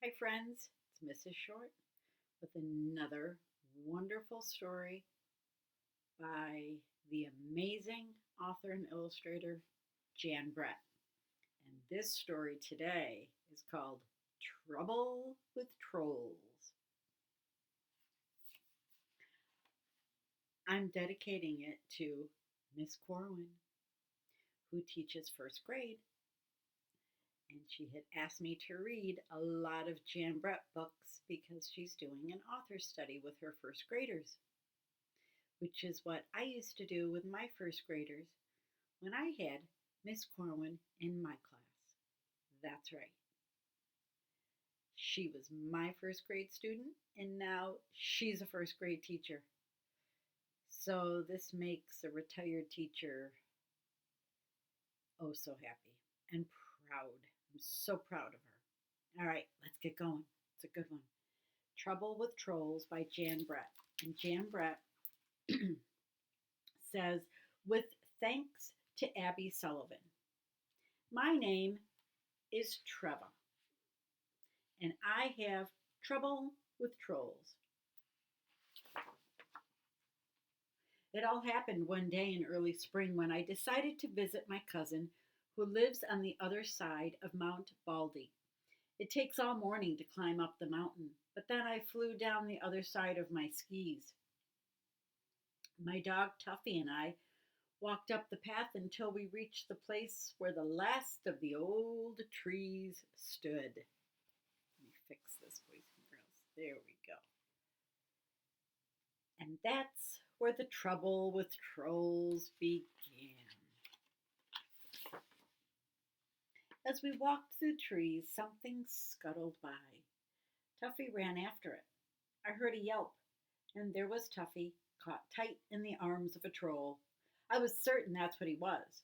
Hi, friends. It's Mrs. Short with another wonderful story by the amazing author and illustrator Jan Brett. And this story today is called Trouble with Trolls. I'm dedicating it to Miss Corwin, who teaches first grade, and she had asked me to read a lot of Jan Brett books because she's doing an author study with her first graders, which is what I used to do with my first graders when I had Miss Corwin in my class. That's right. She was my first grade student, and now she's a first grade teacher. So this makes a retired teacher oh so happy and proud. I'm so proud of her. All right, let's get going. It's a good one. Trouble with Trolls by Jan Brett. And Jan Brett says, with thanks to Abby Sullivan. My name is Trevor, and I have trouble with trolls. It all happened one day in early spring when I decided to visit my cousin who lives on the other side of Mount Baldy. It takes all morning to climb up the mountain, but then I flew down the other side of my skis. My dog Tuffy and I walked up the path until we reached the place where the last of the old trees stood. Let me fix this, boys and girls. There we go. And that's where the trouble with trolls began. As we walked through trees, something scuttled by. Tuffy ran after it. I heard a yelp, and there was Tuffy, caught tight in the arms of a troll. I was certain that's what he was.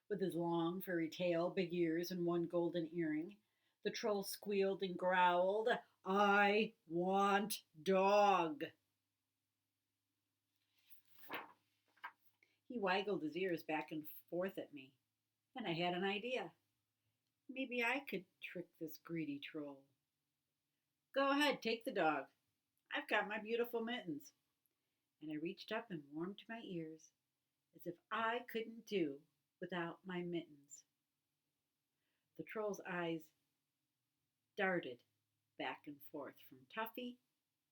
With his long, furry tail, big ears, and one golden earring, the troll squealed and growled, I want dog. He waggled his ears back and forth at me. Then I had an idea. Maybe I could trick this greedy troll. Go ahead, take the dog. I've got my beautiful mittens. And I reached up and warmed my ears, as if I couldn't do without my mittens. The troll's eyes darted back and forth from Tuffy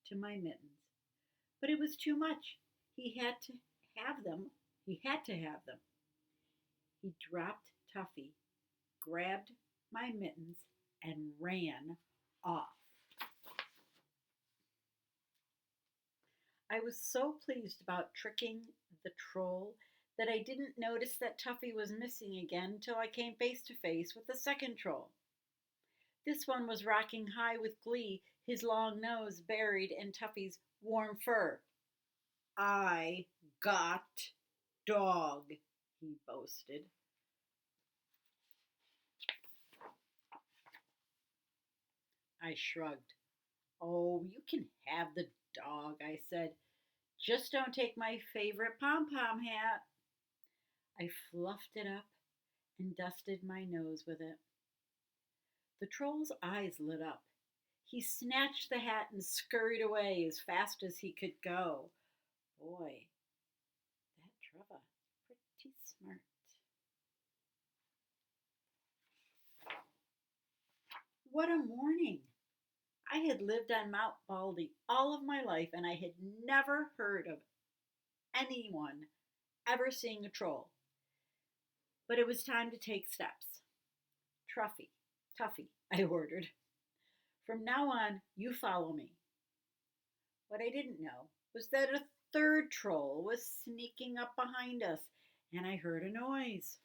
to my mittens. But it was too much. He had to have them. He dropped Tuffy, grabbed my mittens, and ran off. I was so pleased about tricking the troll that I didn't notice that Tuffy was missing again till I came face to face with the second troll. This one was rocking high with glee, his long nose buried in Tuffy's warm fur. I got dog, he boasted. I shrugged. Oh, you can have the dog, I said. Just don't take my favorite pom-pom hat. I fluffed it up and dusted my nose with it. The troll's eyes lit up. He snatched the hat and scurried away as fast as he could go. Boy, that Trevor, pretty smart. What a morning! I had lived on Mount Baldy all of my life, and I had never heard of anyone ever seeing a troll. But it was time to take steps. Tuffy, I ordered. From now on, you follow me. What I didn't know was that a third troll was sneaking up behind us, and I heard a noise.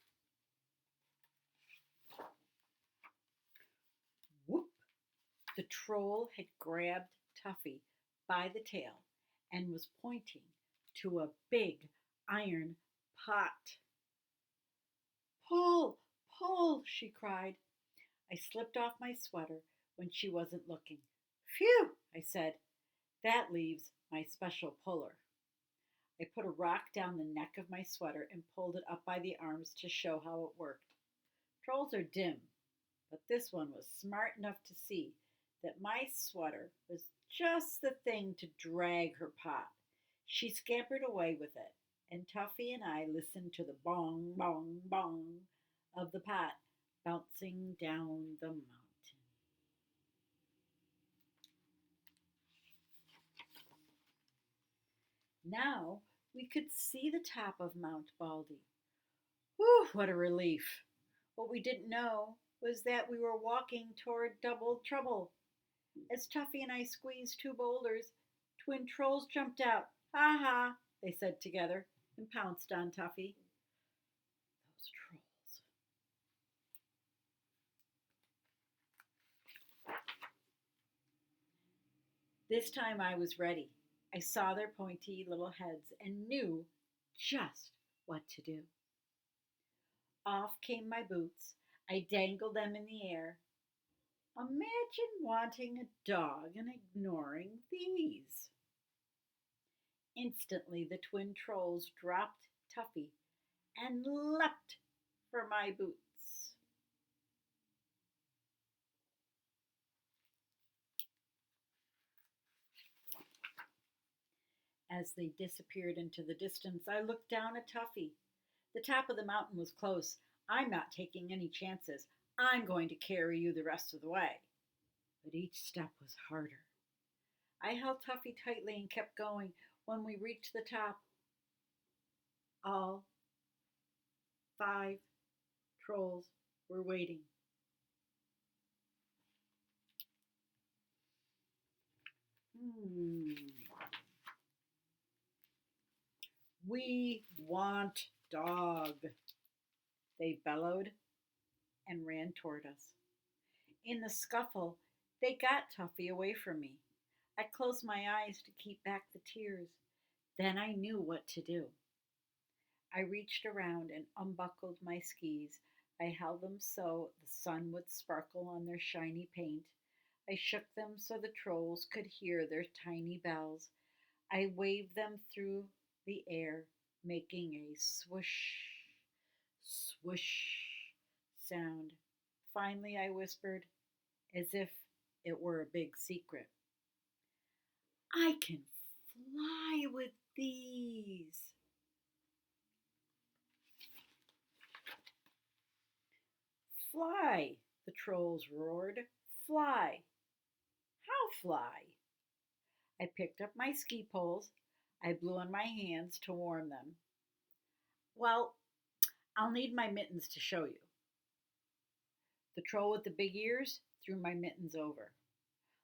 Whoop! The troll had grabbed Tuffy by the tail and was pointing to a big iron pot. Pull, pull, she cried. I slipped off my sweater when she wasn't looking. Phew, I said. That leaves my special puller. I put a rock down the neck of my sweater and pulled it up by the arms to show how it worked. Trolls are dim, but this one was smart enough to see that my sweater was just the thing to drag her pot. She scampered away with it, and Tuffy and I listened to the bong, bong, bong of the pot bouncing down the mountain. Now we could see the top of Mount Baldy. Whew, what a relief! What we didn't know was that we were walking toward double trouble. As Tuffy and I squeezed two boulders, twin trolls jumped out. Ha ha, they said together, and pounced on Tuffy. Those trolls. This time I was ready. I saw their pointy little heads and knew just what to do. Off came my boots. I dangled them in the air. Imagine wanting a dog and ignoring these. Instantly, the twin trolls dropped Tuffy and leapt for my boots. As they disappeared into the distance, I looked down at Tuffy. The top of the mountain was close. I'm not taking any chances. I'm going to carry you the rest of the way. But each step was harder. I held Tuffy tightly and kept going. When we reached the top, all 5 trolls were waiting. We want dog, they bellowed and ran toward us. In the scuffle, they got Tuffy away from me. I closed my eyes to keep back the tears. Then I knew what to do. I reached around and unbuckled my skis. I held them so the sun would sparkle on their shiny paint. I shook them so the trolls could hear their tiny bells. I waved them through the air, making a swoosh, swoosh sound. Finally, I whispered, as if it were a big secret, I can fly with these. Fly, the trolls roared. Fly. How fly? I picked up my ski poles. I blew on my hands to warm them. Well, I'll need my mittens to show you. The troll with the big ears threw my mittens over.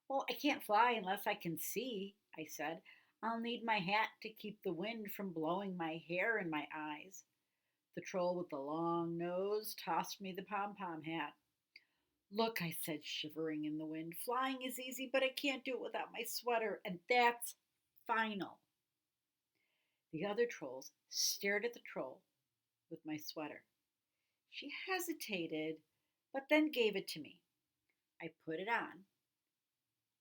Well, I can't fly unless I can see, I said. I'll need my hat to keep the wind from blowing my hair in my eyes. The troll with the long nose tossed me the pom-pom hat. Look, I said, shivering in the wind. Flying is easy, but I can't do it without my sweater, and that's final. The other trolls stared at the troll with my sweater. She hesitated, but then gave it to me. I put it on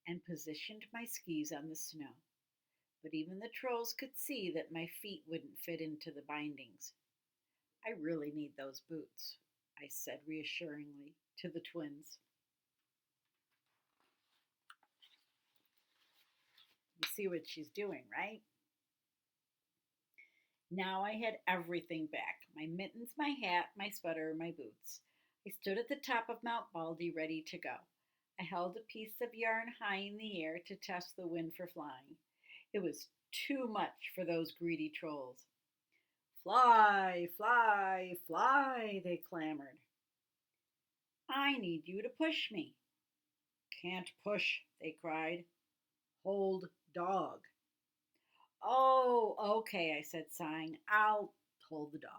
and positioned my skis on the snow. But even the trolls could see that my feet wouldn't fit into the bindings. I really need those boots, I said reassuringly to the twins. You see what she's doing, right? Now I had everything back, my mittens, my hat, my sweater, my boots. I stood at the top of Mount Baldy ready to go. I held a piece of yarn high in the air to test the wind for flying. It was too much for those greedy trolls. Fly, fly, fly, they clamored. I need you to push me. Can't push, they cried. Hold dog. Oh, okay, I said, sighing. I'll hold the dog.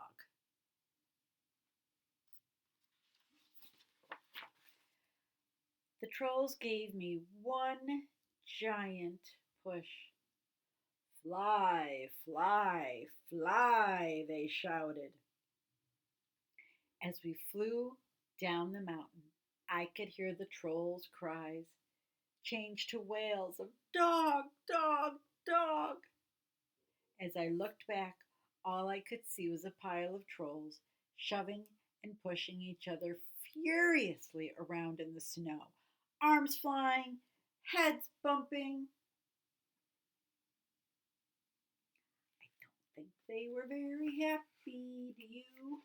The trolls gave me one giant push. Fly, fly, fly, they shouted. As we flew down the mountain, I could hear the trolls' cries change to wails of dog, dog, dog. As I looked back, all I could see was a pile of trolls shoving and pushing each other furiously around in the snow. arms flying, heads bumping. I don't think they were very happy, do you?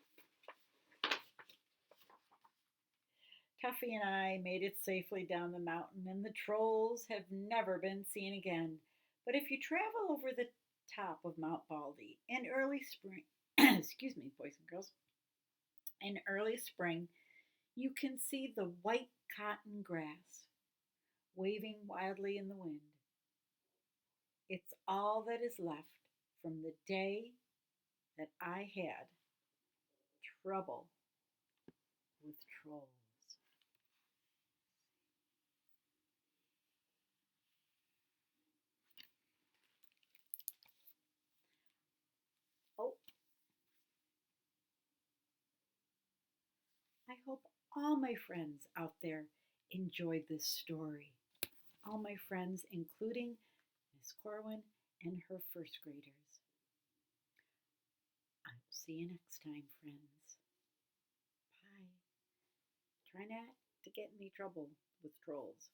Tuffy and I made it safely down the mountain, and the trolls have never been seen again. But if you travel over the top of Mount Baldy in early spring, excuse me, boys and girls, in early spring, you can see the white cotton grass waving wildly in the wind. It's all that is left from the day that I had trouble with trolls. Oh, I hope all my friends out there enjoyed this story. All my friends, including Miss Corwin and her first graders. I will see you next time, friends. Bye. Try not to get in any trouble with trolls.